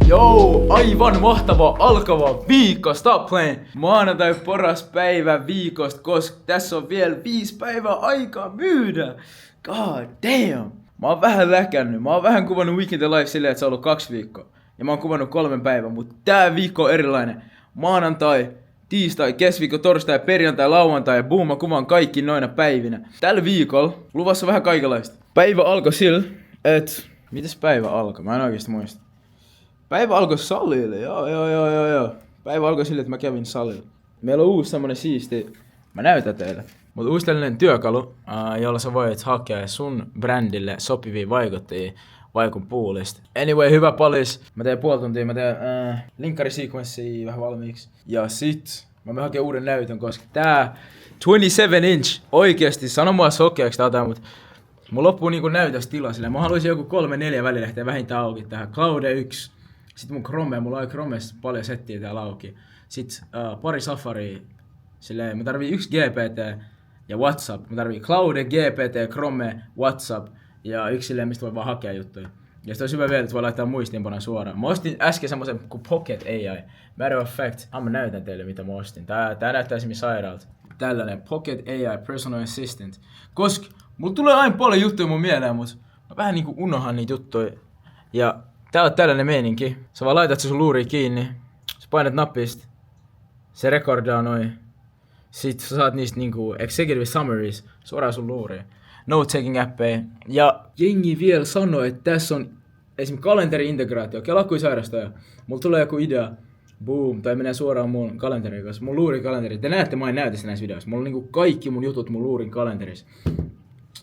Joo, aivan mahtava alkava viikko, stop playing! Maanantai paras päivä viikosta, koska tässä on vielä 5 päivää aikaa myydä. God damn! Mä oon vähän läkännyt, mä oon vähän kuvannut Weekend Live silleen, että se on ollut 2 viikkoa. Ja mä oon kuvannut 3 päivää, mutta tää viikko on erilainen. Maanantai, tiistai, keskiviikko, torstai, perjantai, lauantai ja boom, mä kuvaan kaikki noina päivinä. Tällä viikolla luvassa vähän kaikenlaista. Päivä alkoi sillä, et... Mites päivä alkoi? Mä en oikeesti muista. Päivä alkoi salille, joo. Päivä alkoi sille, että mä kävin salilla. Meillä on uusi semmonen siisti, mä näytän teille. Mutta uusi tällainen työkalu, jolla sä voit hakea sun brändille sopivia vaikuttajia Vaikun poolista. Anyway, hyvä palis. Mä teen puoli tuntia, mä teen linkkarisequenssia vähän valmiiksi. Ja sit mä menen hakemaan uuden näytön, koska tää 27 inch oikeesti, sano mua sokeaksi tätä, mut mun loppuu niinku näytöstila silleen. Mä haluaisin joku 3-4 välilehteä vähintään auki tähän. Cloude 1. Sitten mun Chrome, mulla on Chromessa paljon settiä täällä auki. Sitten pari Safaria. Silleen, mä tarvii 1 GPT ja WhatsApp. Mä tarvii Cloude, GPT, Chrome, WhatsApp ja yksi silleen, mistä voi vaan hakea juttuja. Ja sit olisi hyvä vielä, että voi laittaa muistiinpanoja suoraan. Mä ostin äsken semmosen kuin Pocket AI. Matter of fact, mä näytän teille mitä mä ostin. Tää näyttää esimerkiksi sairaalta. Tällainen Pocket AI Personal Assistant. Koska mulla tulee aina paljon juttuja mun mieleen, mut mä vähän niinku unohan niitä juttuja. Ja tää on tällainen meininki. Sä vaan laitat sun luuri kiinni. Sä painat nappista. Se rekordaa noin. Sit sä saat niistä niinku executive summaries suoraan sun luuriin. Note-taking appeja. Ja jengi vielä sanoi, että tässä on esimerkiksi kalenteri-integraatio. Kela kuin sairastaja. Mulla tulee joku idea. Boom. Tai menee suoraan mun kalenteriin, koska mun luurin kalenteri. Te näette, mä en näytä sitä näissä videoissa. Mulla on niinku kaikki mun jutut mun luurin kalenterissa.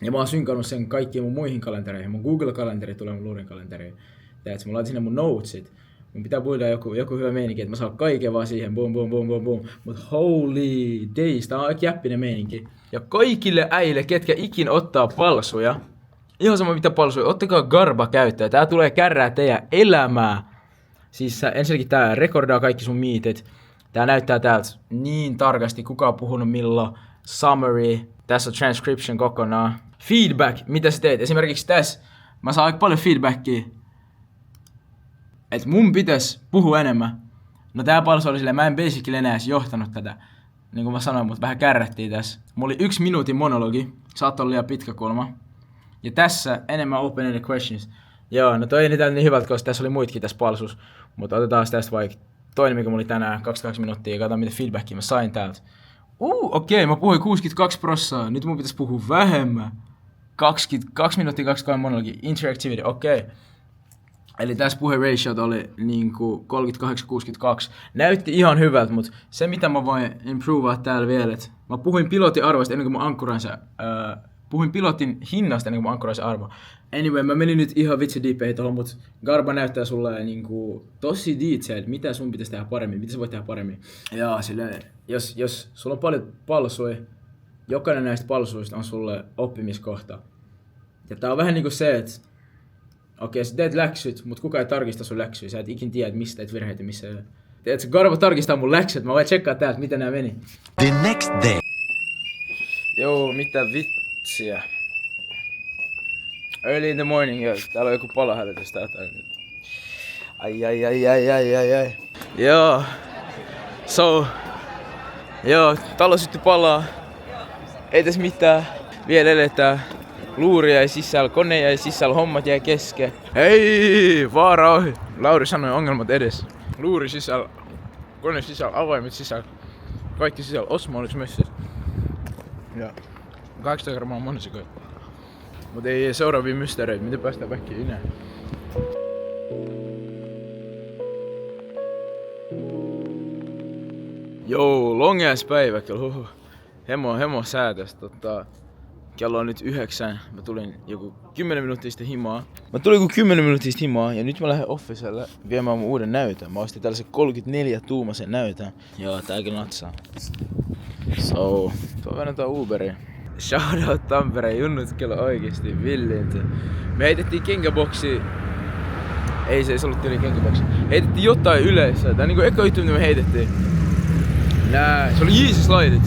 Ja mä oon synkannut sen kaikkiin mun muihin kalentereihin. Mun Google-kalenteri tulee mun luurin kalenteriin. Mä laitan sinne mun notesit. Mun pitää puida joku hyvä meininki, että mä saan kaiken vaan siihen. Boom. Mut holy days, tää on aika jäppinen meininki. Ja kaikille äille, ketkä ikin ottaa palsuja. Ihan sama mitä palsuja, ottakaa Garba käyttöön. Tää tulee kärrää teidän elämää. Siis ensinnäkin tää rekordaa kaikki sun miitit. Tää näyttää täältä niin tarkasti, kuka on puhunut milloin. Summary. Tässä on transcription kokonaan. Feedback, mitä sä teet? Esimerkiksi tässä mä saan aika paljon feedbackia. Et mun pitäis puhua enemmän. No tää palsu oli silleen, mä en basically enää edes johtanut tätä. Niin kuin mä sanoin, mut vähän kärrättiin tässä. Mulla oli 1 minuutin monologi. Saattoi olla liian pitkä kulma. Ja tässä enemmän open-ended questions. Joo, no toi ei niin hyvältä, koska tässä oli muitakin tässä palsus. Mutta otetaan tästä vaikka toinen, mikä mulla oli tänään 22 minuuttia. Ja katsotaan mitä feedbackia mä sain täältä. Okei, mä puhuin 62%. Nyt mun pitäis puhua vähemmän. 22 minuuttia 22 monologi. Interactivity, okei. Eli tässä puhe-ratiot oli niinku 38-62. Näytti ihan hyvältä, mutta se mitä mä voin improvea täällä vielä, että mä puhuin pilotin arvosta ennen kuin mä ankkuroin se. Puhuin pilotin hinnasta ennen kuin mä ankkuroin se arvo. Anyway, mä menin nyt ihan vitsi deepeihin tohon, mutta Garba näyttää sulle niinku tosi detailed, mitä sun pitäisi tehdä paremmin, mitä sä voit tehdä paremmin. Ja silleen, jos sulla on paljon palsuja, jokainen näistä palsuista on sulle oppimiskohta. Ja tää on vähän niinku se, että okei, sä teet läksyt, mut kukaan ei tarkista sun läksyjä. Sä et ikin tiedä, että mistä teet virheitä, missä ei. Teet Garba tarkistaa mun läksyt, mä voin tsekkaa täältä, miten nää meni. The next day. Joo, mitä vitsiä. Early in the morning, joo. Täällä on joku palahälytys täältä nyt. Ai. Joo. Joo, talo syttyi palaa. Ei tässä mitään. Vielä eletään. Luuri jäi sisällä, kone jäi sisällä, hommat jäi kesken. Hei, vaara ohi. Lauri sanoi ongelmat edes. Luuri sisällä, kone sisällä, avaimet sisällä. Kaikki sisällä, Osmo oli messissä. Ja 8 grammaa monosikoja. Mut ei seuraavia mysteereitä, miten päästään väkkiin enää. Joo, long ass päivä kyllä. Hemo säätäs. Kello on nyt 9. Mä tulin joku 10 minuuttia sitten himaa. Ja nyt mä lähden officelle viemään mun uuden näytön. Mä ostin tällaisen 34-tuumaisen näytön. Joo, tää kyllä natsaa. So, tuo vennetään Uberiin. Shoutout Tampereen junnut kyllä oikeesti villiinty. Me heitettiin kenkäboksi. Ei se ollut tyyli kenkäboksi. Heitettiin jotain yleensä. Tää niinku eka juttu mitä me heitettiin. Se oli Yeezy Slideit.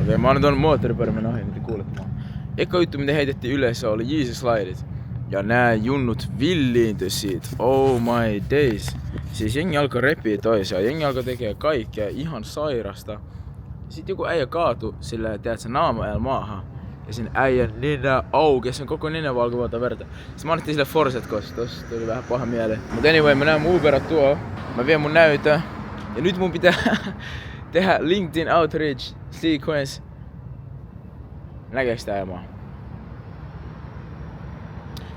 Okei, mä annan tuonne moottoripyörämän ohi, niin te kuulette mua. Eka juttu mitä heitettiin yleensä oli Yeezy Slideit. Ja nää junnut villiintys siitä. Oh my days. Siis jengi alkoi repii toisiaan. Jengi alkoi tekee kaikkea ihan sairasta. Sitten joku äijä kaatui silleen, tiedätkö, naamaajalla maahan. Ja sen äijän nenä auki, sen koko nenä valkovuota verta. Sitten mä annettiin sille forset, koska tossa tuli vähän paha mieleen. Mut anyway, mä näen mun Uberat tuolla. Mä vien mun näytön. Ja nyt mun pitää tehdä LinkedIn Outreach Sequence. Näkeekö tää ilmaa?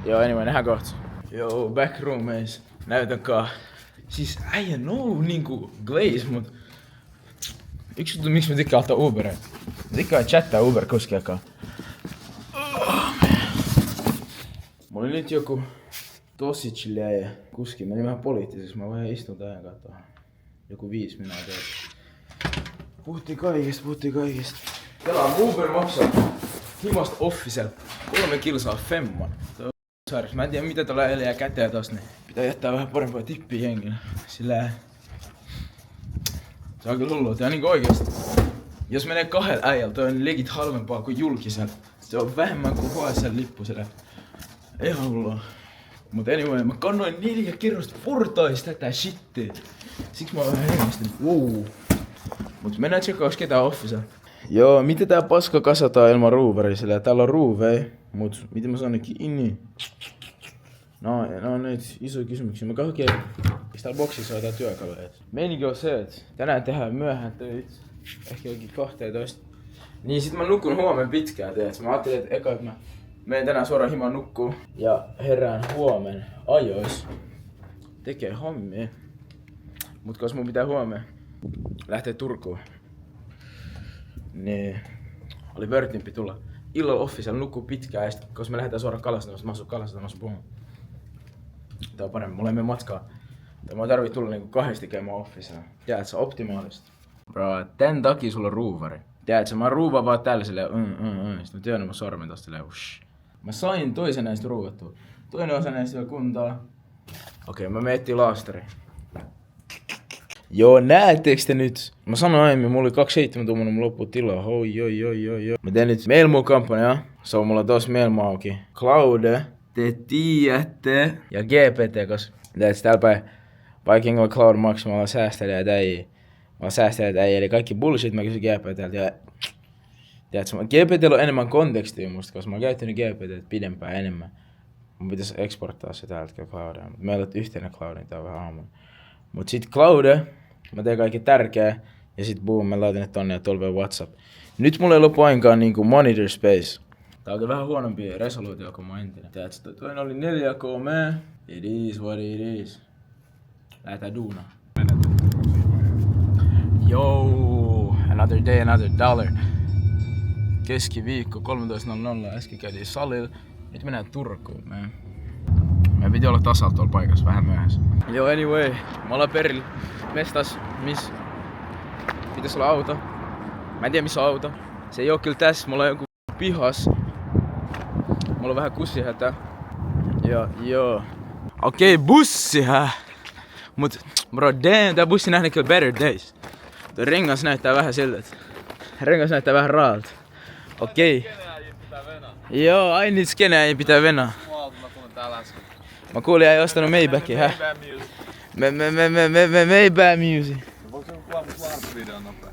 Joo, anyway, nähdään kohta. Joo, backroomissa. Näytänkaan. Siis äijän on ollut niinku glaze, mut... Yksi juttu, miksi mä tykkään ottaa Uberia. Mä tykkään chattaa Uber-kuskiakaan. Mulla oli nyt joku tosi chilli äijä. Kuski meni vähän poliittiseksi, mä vähän istun tähän katsoa. Joku 5 minuuttia. Puhuttiin kaikesta. Kelaa Uber maksaa himasta officella 3 kilsaa femman. Saaris. Mä en tiedä mitä tuolla elää käteen tossa, niin pitää jättää vähän parempaa tippiä hengille. Sillä... Se on kyllä hullua, tää on niinku oikeesti. Jos menee 2 äijällä, toi on legit halvempaa kuin julkisella. Se on vähemmän kuin HSL-lippusella. Ihan hullua. Mut anyway, mä kannoin 4 kerrosta portaista tätä shittiä. Siksi mä oon vähän hermostynyt. Wow. Mut mennään tsekkaus ketään officella. Joo, miten tää paska kasataan ilman ruuveria, sillä täällä on ruuvei. Mut miten mä saan kiinni? No on nyt isoja kysymyksiä. Mä kaikkeen, eikö täällä boksissa ole jotain työkaluja? Meininki on se, että tänään tehdään myöhään töitä. Ehkä jokin 12. Niin sit mä nukun huomen pitkään, teet. Mä ajattelin, että eka, että mä menen tänään suoraan himaan nukkuu. Ja herään huomen ajois. Tekee hommia. Mut koska mun pitää huomen lähteä Turkuun. Niin oli vörtimpi tulla illalla officella nukkuu pitkään ja sit, koska me lähdetään suoraan Kalastamassa, mä asun Kalastamassa puhun. Tää on paremmin, mulla ei mene matkaa. Mä tarvii tulla niinku 2 käymään officella. Tiedätkö, optimaalista. Bro, tän takia sulla on ruuvari. Tiedätkö, mä ruuvaan vaan tällä silleen Sit mä työnnän mun sormen tosta silleen Mä sain toisen näistä ruuvattua. Toinen osa näistä vielä kuntaa. Okei, mä meettiin laastari. Joo, näettekö te nyt? Mä sanoin aiemmin, mulla oli 27 tuommoinen mun loppu tilaa. Hoi. Mä teen nyt Mailmoo-kampanjaa. Se on mulla tossa Mailmoo auki. Claude, te tiedätte. Ja GPT, koska tiedätkö täällä päin Viking on Cloud maksaa, mä oon säästelijät äijä. Mä oon säästelijät äijä, eli kaikki bullshit mä kysyn GPT:ltä. Ja tiedätkö, GPT:llä on enemmän kontekstia musta, koska mä oon käyttänyt GPT:tä pidempään enemmän. Mun pitäis exporttaa se täältä Cloudea, mutta meillä on yhteinen Cloud, niin tää on vähän aamulla. Mut sit Claude, mä teen kaikki tärkeä ja sit boom, mä laitan ne tonne ja tuolla WhatsApp. Nyt mulla ei lopu ainakaan niinku monitor space. Tää on kyllä vähän huonompi resoluutio kuin mun entinen. Tiedätkö, toinen oli 4K, it is what it is. Lähetään duuna. Yo, another day, another dollar. Keskiviikko 13.00, äsken käytiin salilla. Nyt mennään Turkuun, man. Meidän piti olla tasalla tuolla paikassa vähän myöhässä. Joo, anyway, mä ollaan perillä mestas, missä pitäis olla auto. Mä en tiedä missä on auto. Se ei oo kyllä tässä, mulla on joku pihas. Mulla on vähän kussihätä. Ja joo. Okei, bussihä! Mut bro, damn, tää bussi nähdään kyllä better days. Tuo rengas näyttää vähän siltä, että rengas näyttää vähän raalta. Okei. Joo, ai nyt skenää ei pitää venää. Mä kuulin, ei ostanut Maybachia, hä? Maybach Music. Voitko kuvata videon nopea?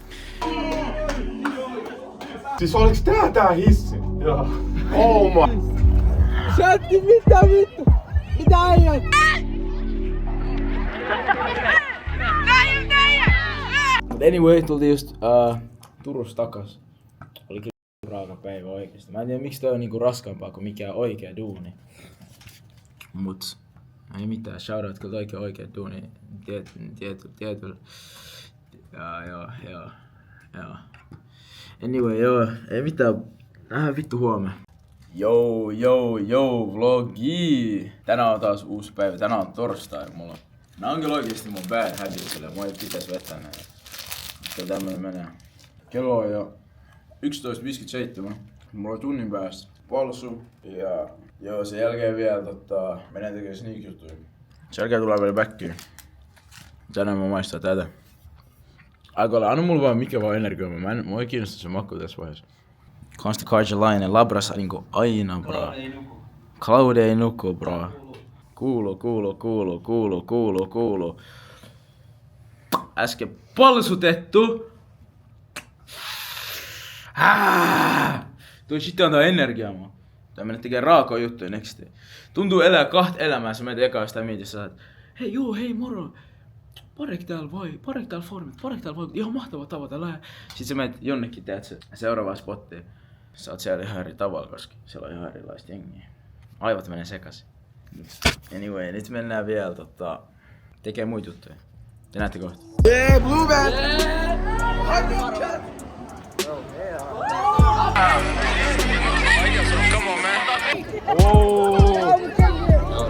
Siis oliks tää hissi? Joo. Oh my. Chatti, mitä vittu? Mitä äijät? But anyway, tultiin just Turusta takas. Oli kyllä raaka päivä oikeesti. Mä en tiedä miksi toi on niinku raskaampaa kuin mikään oikea duuni. Mut ei mitään, shoutout kyllä oikea duuni. Tietyllä. Joo. Anyway, joo, ei mitään. Nähdään vittu huomenna. Yo, vlogi! Tänään on taas uusi päivä, tänään on torstai. Nää on kyllä oikeesti mun bad habit, sillä mua ei pitäis vetää näitä. Mutta tämmönen menee. Kello on jo 11.57. Mulla on tunnin päästä polsu. Ja joo, sen jälkeen vielä menen tekee sneak-juttuja. Sen jälkeen tulee vielä backiin. Tänään mä maistaa tätä. Aikoilla, anna mulla vaan mikä vaan energioima. Mua ei kiinnosta se maku tässä vaiheessa. Konsta Cargelainen, Labras niinku aina bro. Cloud ei nuku, bro. Kuulu. Äsken palsutettu. Tuo shit antaa energiaa mua. Tää mennä tekee raakoa juttuja nextiin. Tuntuu elää kahta elämää, sä menet ekaa sitä mietissä, sä oot, hei moro. Parek täällä formit. Ihan mahtava tavata lähe. Sit sä menet jonnekin, teet se seuraavaan spottiin. Sä oot siellä ihan eri tavalla, koska siellä on ihan erilaista jengiä. Aivot menee sekaisin. Anyway, nyt mennään vielä tekee muita juttuja. Te näette kohta. Yeah, blue man!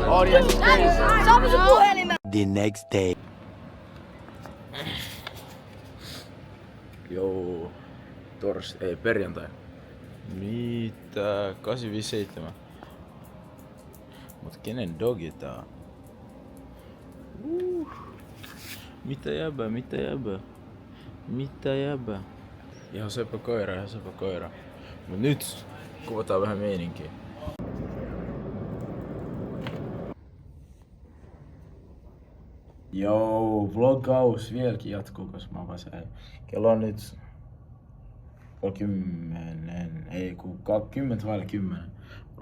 Audience is crazy. Saapa sun puhelimen! The next day. Joo. Perjantai. Mitä? 857. Mut kenen dogi tää on? Mitä jäbä? Ihan söpö koira. Mut nyt kuvataan vähän meininkiä. Joo, vlogaus vieläkin jatkuu, koska mä vaan säin. Kello on nyt 10:10.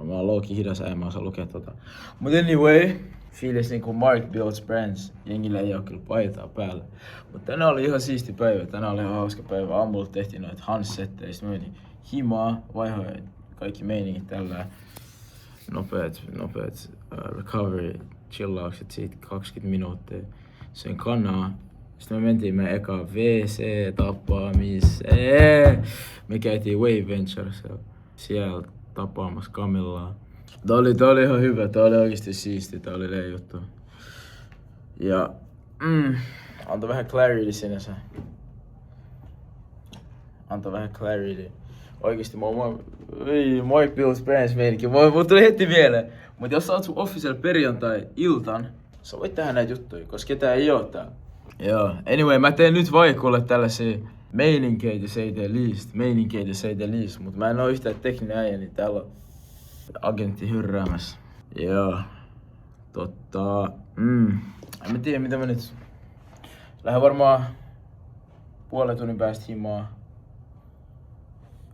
Mä oon lowkey hidas ja mä osaan lukea tota. Mut anyway, fiilis niinku Mark builds brands. Jengillä ei oo kyllä paitaa päällä. Mut tänään oli ihan siisti päivä, tänään oli ihan hauska päivä. Aamulla tehtiin noit Hans-settejä, sit menin himaa, vaihoin kaikki meiningit tällä. Nopeet recovery, chillaukset siitä 20 minuuttia. Sen kanaa. Sitten me mentiin meidän eka WC-tapaamiseen. Me käytiin Wave Ventures siellä tapaamassa Camillaa. Tää oli ihan hyvä, tää oli oikeesti siisti, tää oli leijuttu. Ja antoi vähän clarity sinne se. Oikeesti Mark Builds Brands meininki. Mut tuli heti mieleen. Mut jos sä oot sun official perjantai-iltan, sä voit tehdä näitä juttuja, koska ketään ei oo täällä. Joo, anyway, mä teen nyt vaikulle tällaisia meininkeitä, se ei tee liist, mut mä en oo yhtään tekninen äijä, niin täällä on agentti hyrräämässä. Joo, en mä tiedä mitä mä nyt... Lähden varmaan puolen tunnin päästä himaa.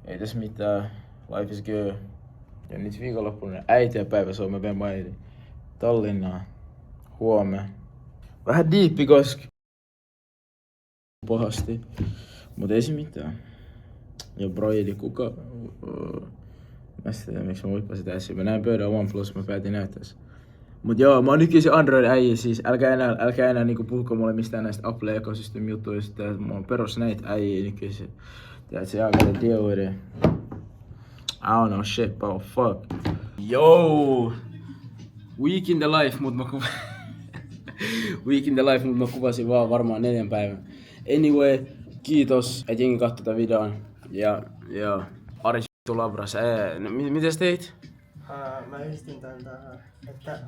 Ei tässä mitään, life is good. Ja nyt viikonloppuna äitienpäivä, se on mä vien äiti Tallinnaan huomenna. Vähän diippi koska pahasti, mut ei se mitään. Ja broidi kuka... Mä tiedä miksi mä huippasin tässä. Mä näin pöydän OnePlus, mä päätin näyttää se. Mut joo, mä oon nykyisin Android-äijä, siis älkää enää niinku puhuko mulle mistään näistä Apple-ekosysteemi-juttuista. Mä oon perus näitä äijä nykyisin. Tiedätkö, I gotta deal with it. I don't know shit, bro, fuck. Yo! Week in the life, mut mä kuvasin vaan varmaan 4 päivän. Anyway, kiitos, et jengi katsoi tätä videon. Ja Ari labras. Mites teit? Mä yhdistin tän tähän, että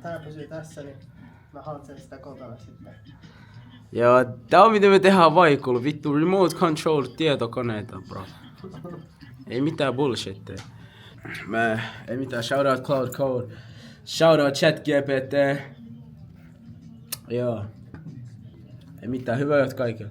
tää pysyy tässä, niin mä hantsen sitä kotona sitten. Joo, tää on miten me tehdään vaikulla. Vittu, remote control tietokoneita, bro. Ei mitään bullshitteja. Ei mitään, shoutout Cloud Code. Shoutout ChatGPT. Joo. Ei mitään, hyvää yötä kaikille.